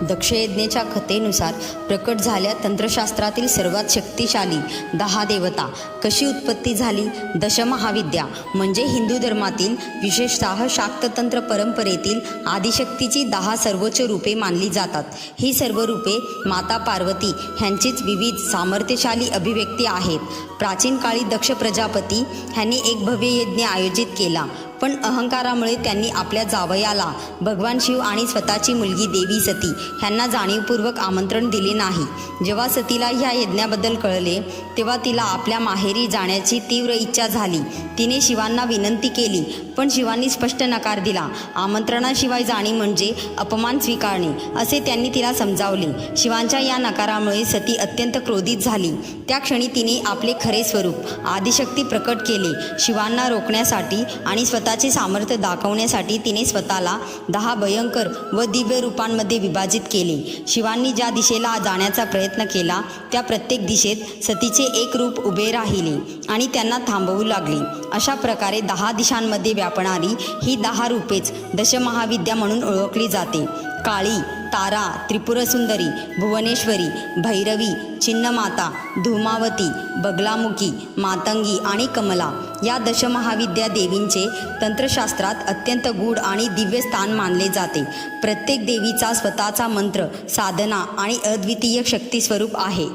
दक्षयज्ञेच्या कथेनुसार प्रकट झाल्या तंत्रशास्त्रातील सर्वात शक्तिशाली 10 देवता. कशी उत्पत्ती झाली? दशमहाविद्या म्हणजे हिंदू धर्मातील विशेषतः शाक्ततंत्र परंपरेतील आदिशक्तीची 10 सर्वोच्च रूपे मानली जातात. ही सर्व रूपे माता पार्वती ह्यांचीच विविध सामर्थ्यशाली अभिव्यक्ती आहेत. प्राचीन काळी दक्ष प्रजापती ह्यांनी एक भव्य यज्ञ आयोजित केला, पण अहंकारामुळे त्यांनी आपल्या जावयाला भगवान शिव आणि स्वतःची मुलगी देवी सती ह्यांना जाणीवपूर्वक आमंत्रण दिले नाही. जेव्हा सतीला ह्या यज्ञाबद्दल कळले तेव्हा तिला आपल्या माहेरी जाण्याची तीव्र इच्छा झाली. तिने शिवांना विनंती केली, पण शिवांनी स्पष्ट नकार दिला. आमंत्रणाशिवाय जाणे म्हणजे अपमान स्वीकारणे असे त्यांनी तिला समजावले. शिवांच्या या नकारामुळे सती अत्यंत क्रोधित झाली. त्या क्षणी तिने आपले खरे स्वरूप आदिशक्ती प्रकट केले. शिवांना रोखण्यासाठी आणि स्वतःचे सामर्थ्य दाखवण्यासाठी तिने स्वतःला 10 भयंकर व दिव्य रूपांमध्ये विभाजित केले. शिवांनी ज्या दिशेला जाण्याचा प्रयत्न केला त्या प्रत्येक दिशेत सतीचे एक रूप उभे राहिले आणि त्यांना थांबवू लागले. अशा प्रकारे 10 दिशांमध्ये व्यापणारी ही 10 रूपेच दशमहाविद्या म्हणून ओळखली जाते. काळी, तारा, त्रिपुरसुंदरी, भुवनेश्वरी, भैरवी, छिन्नमाता, धूमावती, बगलामुखी, मातंगी आणि कमला या दशमहाविद्या देवींचे तंत्रशास्त्रात अत्यंत गूढ आणि दिव्य स्थान मानले जाते. प्रत्येक देवीचा स्वतःचा मंत्र, साधना आणि अद्वितीय शक्ती स्वरूप आहे.